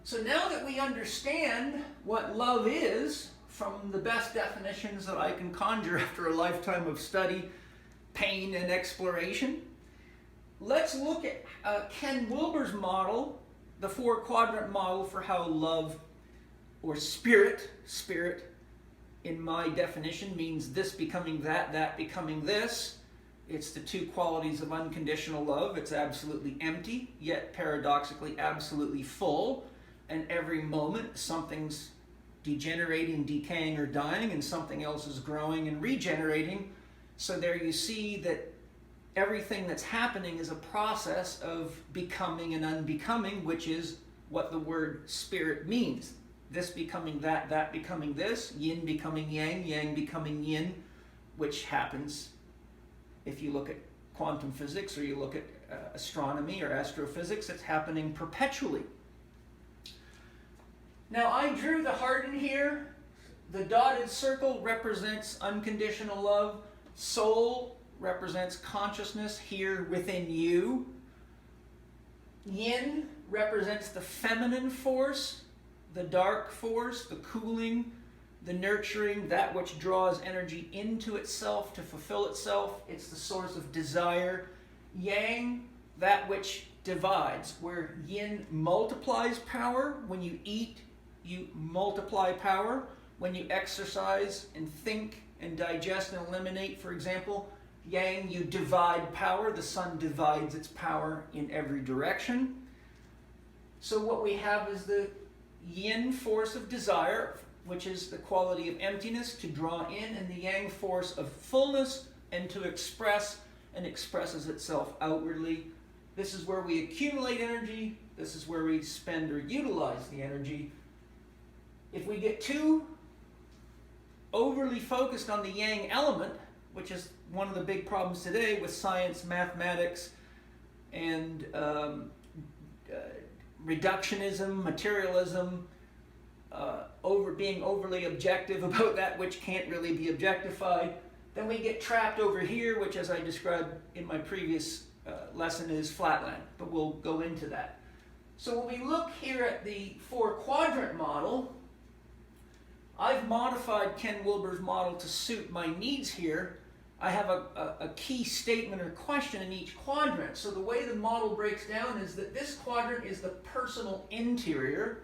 So now that we understand what love is, from the best definitions that I can conjure after a lifetime of study, pain, and exploration, let's look at Ken Wilber's model, the 4-quadrant model for how love, or spirit in my definition means this becoming that, that becoming this. It's the 2 qualities of unconditional love. It's absolutely empty, yet paradoxically absolutely full. And every moment something's degenerating, decaying, or dying, and something else is growing and regenerating. So there you see that everything that's happening is a process of becoming and unbecoming, which is what the word spirit means. This becoming that, that becoming this, yin becoming yang, yang becoming yin, which happens if you look at quantum physics or you look at astronomy or astrophysics. It's happening perpetually. Now I drew the heart in here. The dotted circle represents unconditional love. Soul represents consciousness here within you. Yin represents the feminine force, the dark force, the cooling, the nurturing, that which draws energy into itself to fulfill itself. It's the source of desire. Yang, that which divides, where yin multiplies power. When you eat, you multiply power. When you exercise and think and digest and eliminate, for example, yang, you divide power. The sun divides its power in every direction. So what we have is the yin force of desire, which is the quality of emptiness, to draw in, and the yang force of fullness and to express, and expresses itself outwardly. This is where we accumulate energy. This is where we spend or utilize the energy. If we get too overly focused on the yang element, which is one of the big problems today with science, mathematics, and reductionism, materialism, being overly objective about that which can't really be objectified, then we get trapped over here, which, as I described in my previous lesson, is flatland, but we'll go into that. So when we look here at the 4-quadrant model, I've modified Ken Wilber's model to suit my needs here. I have a key statement or question in each quadrant. So the way the model breaks down is that this quadrant is the personal interior.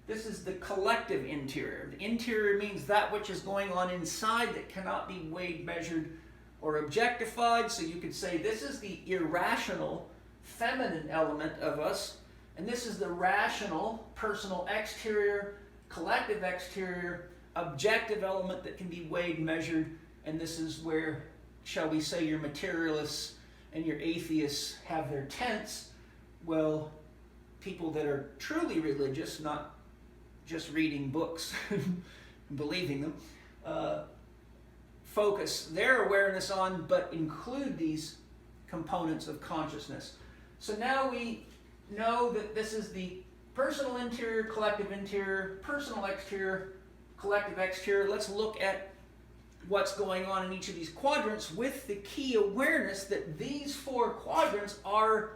This is the collective interior. The interior means that which is going on inside that cannot be weighed, measured, or objectified. So you could say this is the irrational, feminine element of us, and this is the rational, personal exterior, collective exterior, objective element that can be weighed, measured, and this is where, shall we say, your materialists and your atheists have their tents. Well, people that are truly religious, not just reading books and believing them, focus their awareness on, but include these components of consciousness. So now we know that this is the personal interior, collective interior, personal exterior, collective exterior. Let's look at what's going on in each of these quadrants with the key awareness that these 4 quadrants are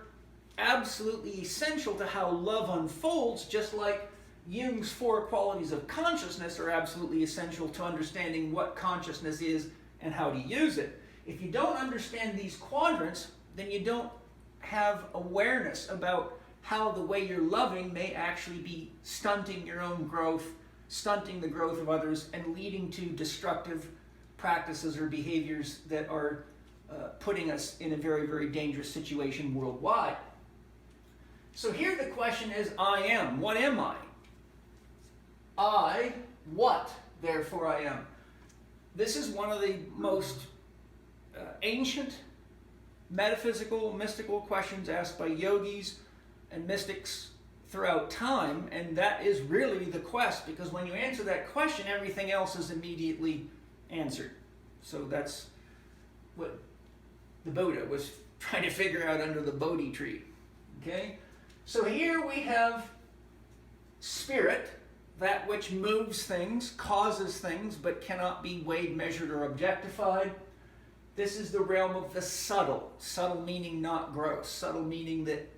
absolutely essential to how love unfolds, just like Jung's 4 qualities of consciousness are absolutely essential to understanding what consciousness is and how to use it. If you don't understand these quadrants, then you don't have awareness about how the way you're loving may actually be stunting your own growth, stunting the growth of others, and leading to destructive practices or behaviors that are putting us in a very, very dangerous situation worldwide. So here the question is, I am. What am I? I, what? Therefore I am. This is one of the most ancient metaphysical, mystical questions asked by yogis and mystics throughout time, and that is really the quest, because when you answer that question, everything else is immediately answered. So that's what the Buddha was trying to figure out under the Bodhi tree. Okay? So here we have spirit, that which moves things, causes things, but cannot be weighed, measured, or objectified. This is the realm of the subtle. Subtle meaning not gross. Subtle meaning that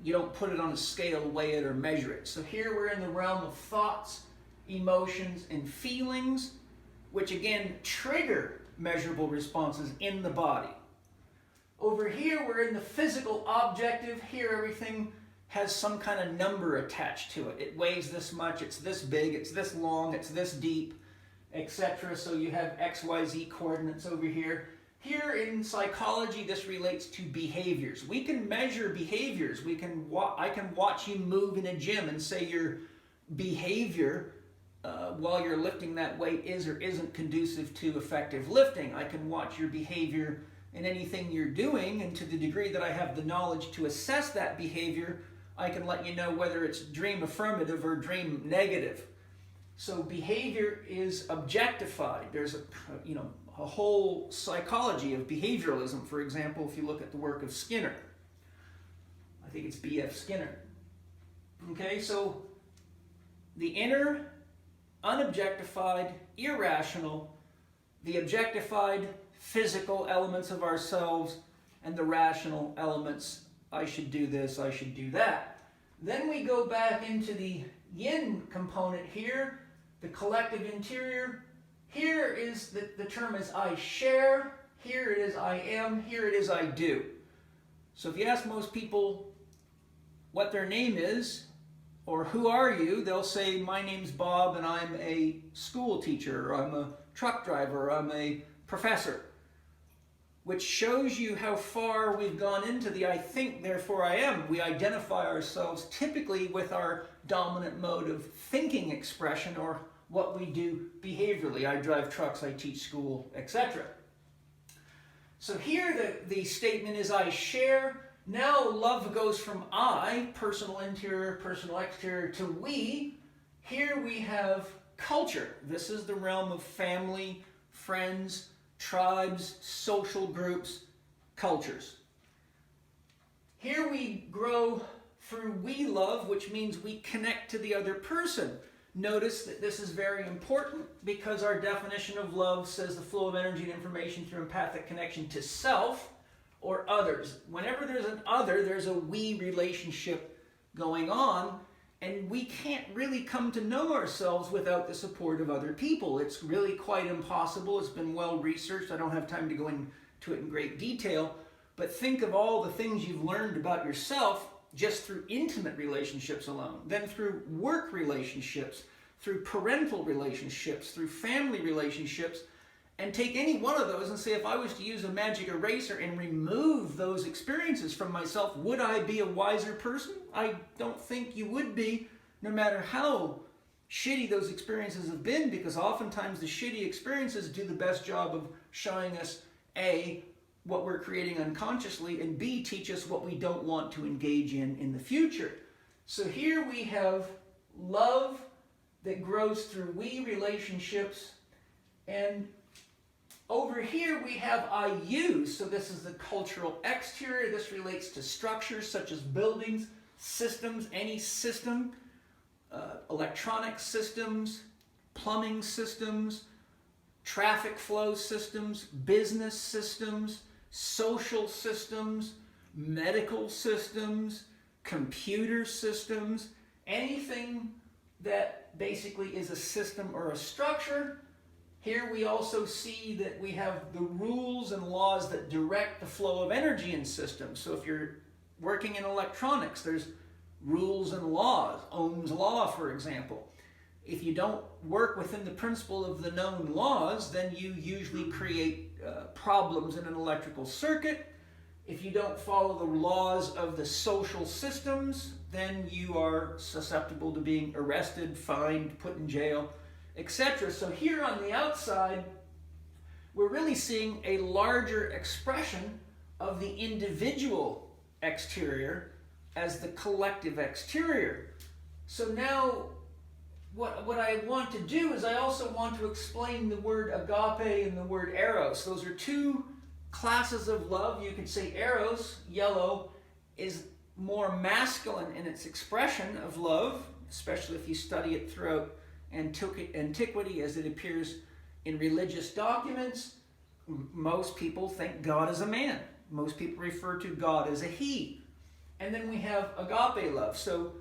you don't put it on a scale, weigh it, or measure it. So here we're in the realm of thoughts, emotions, and feelings, which again trigger measurable responses in the body. Over here we're in the physical objective. Here everything has some kind of number attached to it. It weighs this much, it's this big, it's this long, it's this deep, etc. So you have XYZ coordinates over here. Here in psychology, this relates to behaviors. We can measure behaviors. I can watch you move in a gym and say your behavior while you're lifting that weight is or isn't conducive to effective lifting. I can watch your behavior in anything you're doing, and to the degree that I have the knowledge to assess that behavior, I can let you know whether it's dream affirmative or dream negative. So behavior is objectified. There's a whole psychology of behavioralism. For example, if you look at the work of Skinner, I think it's B.F. Skinner. Okay, so the inner, unobjectified, irrational, the objectified, physical elements of ourselves, and the rational elements, I should do this, I should do that. Then we go back into the yin component here, the collective interior. Here is the term is I share, here it is I am, here it is I do. So if you ask most people what their name is, or who are you, they'll say, my name's Bob and I'm a school teacher, or I'm a truck driver, or I'm a professor. Which shows you how far we've gone into the I think, therefore I am. We identify ourselves typically with our dominant mode of thinking expression, or what we do behaviorally. I drive trucks, I teach school, etc. So here the statement is I share. Now love goes from I, personal interior, personal exterior, to we. Here we have culture. This is the realm of family, friends, tribes, social groups, cultures. Here we grow through we love, which means we connect to the other person. Notice that this is very important because our definition of love says the flow of energy and information through empathic connection to self or others. Whenever there's an other, there's a we relationship going on, and we can't really come to know ourselves without the support of other people. It's really quite impossible. It's been well researched. I don't have time to go into it in great detail, but think of all the things you've learned about yourself just through intimate relationships alone, then through work relationships, through parental relationships, through family relationships, and take any one of those and say, if I was to use a magic eraser and remove those experiences from myself, would I be a wiser person? I don't think you would be, no matter how shitty those experiences have been, because oftentimes the shitty experiences do the best job of showing us A, what we're creating unconsciously, and B, teach us what we don't want to engage in the future. So here we have love that grows through we relationships, and over here we have I use. So this is the cultural exterior. This relates to structures such as buildings, systems, any system, electronic systems, plumbing systems, traffic flow systems, business systems, social systems, medical systems, computer systems, anything that basically is a system or a structure. Here we also see that we have the rules and laws that direct the flow of energy in systems. So if you're working in electronics, there's rules and laws. Ohm's law, for example. If you don't work within the principle of the known laws, then you usually create problems in an electrical circuit. If you don't follow the laws of the social systems, then you are susceptible to being arrested, fined, put in jail, etc. So here on the outside, we're really seeing a larger expression of the individual exterior as the collective exterior. So now what I want to do is I also want to explain the word agape and the word eros. Those are two classes of love. You could say eros, yellow, is more masculine in its expression of love, especially if you study it throughout antiquity as it appears in religious documents. Most people think God is a man. Most people refer to God as a he. And then we have agape love. So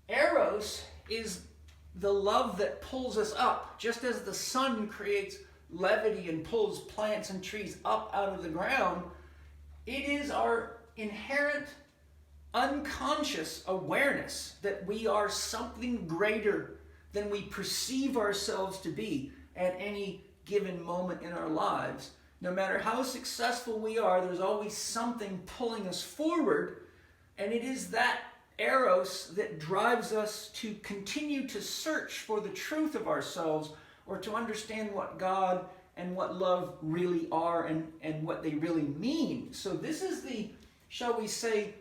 eros is the love that pulls us up, just as the sun creates levity and pulls plants and trees up out of the ground. It is our inherent unconscious awareness that we are something greater than we perceive ourselves to be at any given moment in our lives. No matter how successful we are, there's always something pulling us forward, and it is that eros that drives us to continue to search for the truth of ourselves, or to understand what God and what love really are, and what they really mean. So this is the, shall we say,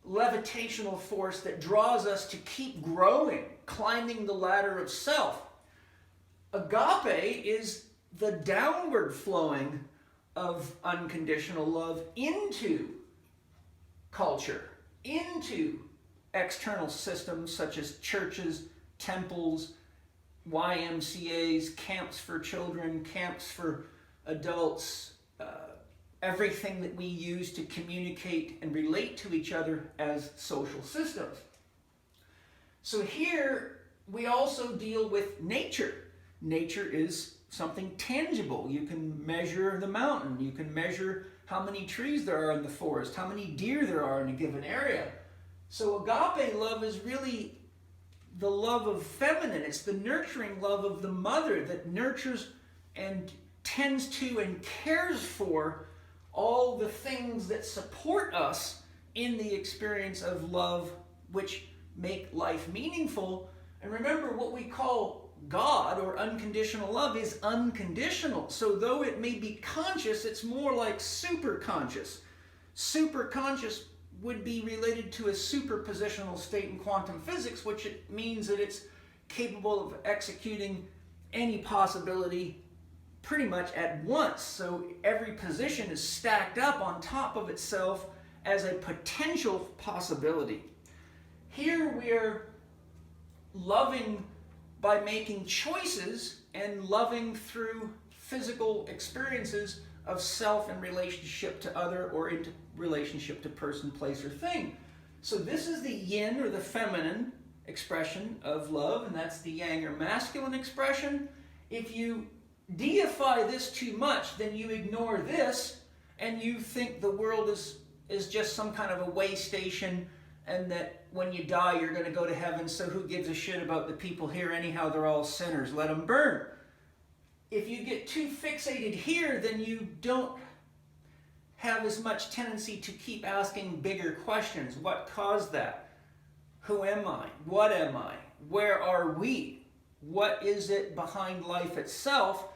levitational force that draws us to keep growing, climbing the ladder of self. Agape is the downward flowing of unconditional love into culture, into external systems such as churches, temples, YMCAs, camps for children, camps for adults, everything that we use to communicate and relate to each other as social systems. So here we also deal with nature. Nature is something tangible. You can measure the mountain. You can measure how many trees there are in the forest, how many deer there are in a given area. So agape love is really the love of feminine. It's the nurturing love of the mother that nurtures and tends to and cares for all the things that support us in the experience of love, which make life meaningful. And remember, what we call God or unconditional love is unconditional. So though it may be conscious, it's more like super conscious. Super conscious would be related to a superpositional state in quantum physics, which it means that it's capable of executing any possibility pretty much at once. So every position is stacked up on top of itself as a potential possibility. Here we're loving by making choices and loving through physical experiences of self in relationship to other, or in relationship to person, place, or thing. So this is the yin or the feminine expression of love, and that's the yang or masculine expression. If you deify this too much, then you ignore this and you think the world is just some kind of a way station, and that when you die you're going to go to heaven, so who gives a shit about the people here anyhow, they're all sinners, let them burn. If you get too fixated here, then you don't have as much tendency to keep asking bigger questions. What caused that? Who am I? What am I? Where are we? What is it behind life itself?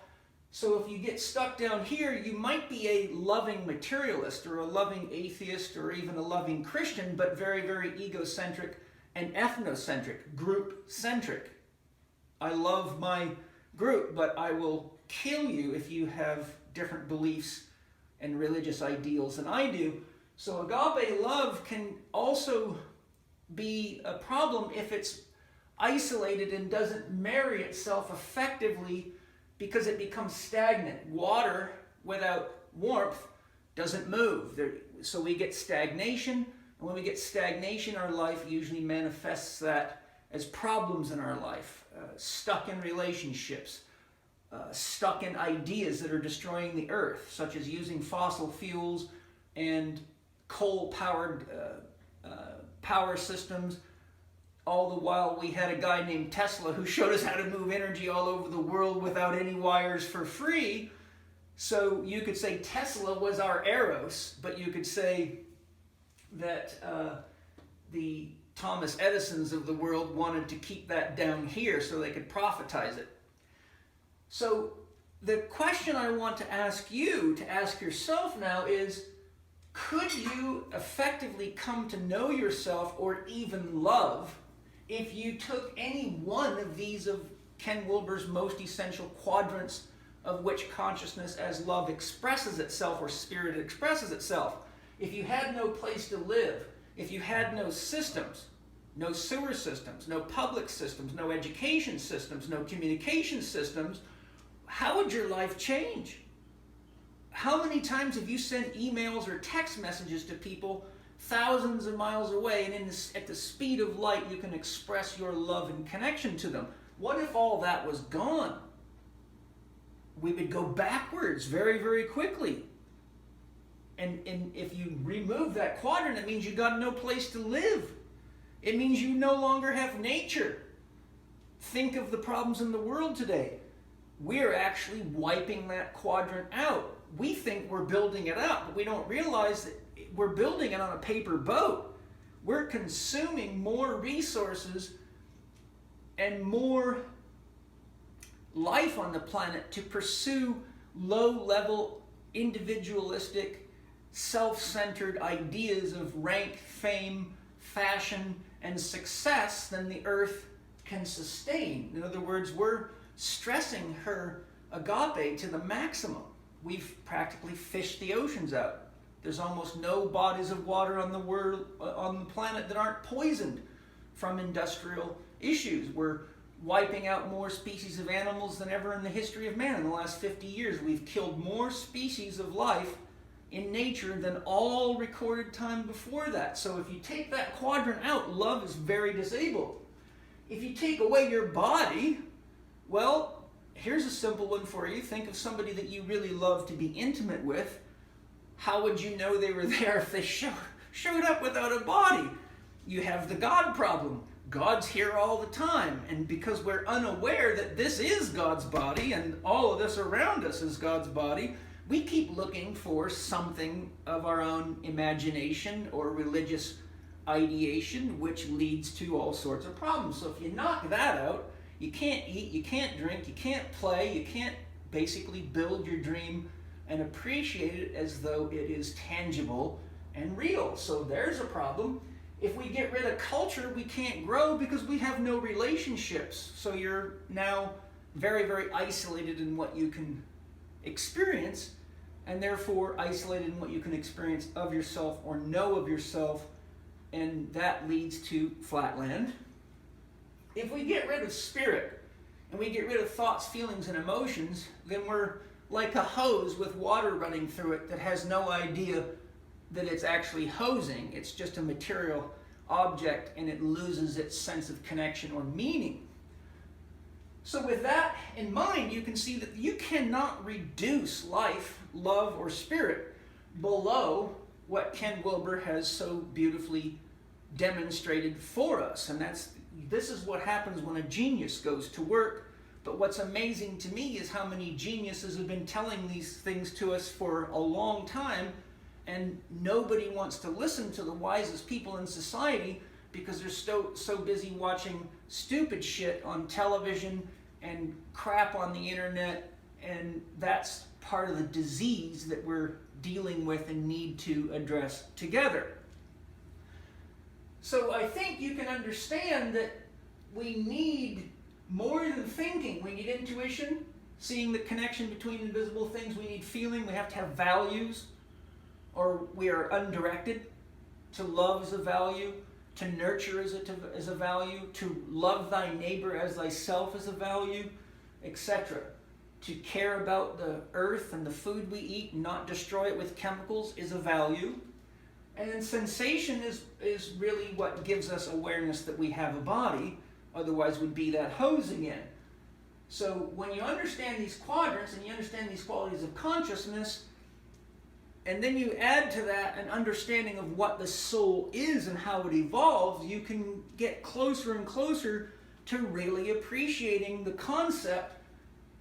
So if you get stuck down here, you might be a loving materialist or a loving atheist or even a loving Christian, but very, very egocentric and ethnocentric, group-centric. I love my group, but I will kill you if you have different beliefs and religious ideals than I do. So agape love can also be a problem if it's isolated and doesn't marry itself effectively, because it becomes stagnant. Water without warmth doesn't move. So we get stagnation, and when we get stagnation, our life usually manifests that as problems in our life, stuck in relationships, stuck in ideas that are destroying the earth, such as using fossil fuels and coal-powered power systems. All the while we had a guy named Tesla who showed us how to move energy all over the world without any wires for free. So you could say Tesla was our eros, but you could say that the Thomas Edisons of the world wanted to keep that down here so they could profitize it. So the question I want to ask you, to ask yourself now is, could you effectively come to know yourself or even love if you took any one of these of Ken Wilber's most essential quadrants of which consciousness as love expresses itself, or spirit expresses itself? If you had no place to live, if you had no systems, no sewer systems, no public systems, no education systems, no communication systems, how would your life change? How many times have you sent emails or text messages to people thousands of miles away, and at the speed of light you can express your love and connection to them. What if all that was gone? We would go backwards very, very quickly. And if you remove that quadrant, it means you got no place to live. It means you no longer have nature. Think of the problems in the world today. We're actually wiping that quadrant out. We think we're building it up, but we don't realize that we're building it on a paper boat. We're consuming more resources and more life on the planet to pursue low-level, individualistic, self-centered ideas of rank, fame, fashion, and success than the earth can sustain. In other words, we're stressing her agape to the maximum. We've practically fished the oceans out. There's almost no bodies of water on the planet that aren't poisoned from industrial issues. We're wiping out more species of animals than ever in the history of man. In the last 50 years, we've killed more species of life in nature than all recorded time before that. So if you take that quadrant out, love is very disabled. If you take away your body, well, here's a simple one for you. Think of somebody that you really love to be intimate with. How would you know they were there if they showed up without a body? You have the God problem. God's here all the time. And because we're unaware that this is God's body and all of this around us is God's body, we keep looking for something of our own imagination or religious ideation, which leads to all sorts of problems. So if you knock that out, you can't eat, you can't drink, you can't play, you can't basically build your dream and appreciate it as though it is tangible and real. So there's a problem. If we get rid of culture, we can't grow because we have no relationships. So you're now very, very isolated in what you can experience, and therefore isolated in what you can experience of yourself or know of yourself, and that leads to flatland. If we get rid of spirit and we get rid of thoughts, feelings, and emotions, then we're like a hose with water running through it that has no idea that it's actually hosing. It's just a material object, and it loses its sense of connection or meaning. So with that in mind, you can see that you cannot reduce life, love, or spirit below what Ken Wilber has so beautifully demonstrated for us. And this is what happens when a genius goes to work. But what's amazing to me is how many geniuses have been telling these things to us for a long time, and nobody wants to listen to the wisest people in society because they're so busy watching stupid shit on television and crap on the internet, and that's part of the disease that we're dealing with and need to address together. So I think you can understand that we need more than thinking. We need intuition, seeing the connection between invisible things. We need feeling. We have to have values, or we are undirected. To love is a value. To nurture is a value. To love thy neighbor as thyself is a value, etc. To care about the earth and the food we eat and not destroy it with chemicals is a value. And then sensation is really what gives us awareness that we have a body. Otherwise would be that hose again. So when you understand these quadrants and you understand these qualities of consciousness, and then you add to that an understanding of what the soul is and how it evolves, you can get closer and closer to really appreciating the concept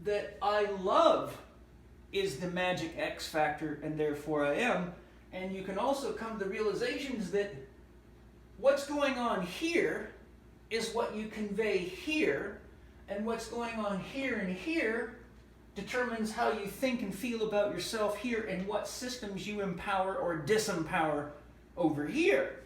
that I love is the magic X factor and therefore I am. And you can also come to the realizations that what's going on here is what you convey here, and what's going on here and here determines how you think and feel about yourself here and what systems you empower or disempower over here.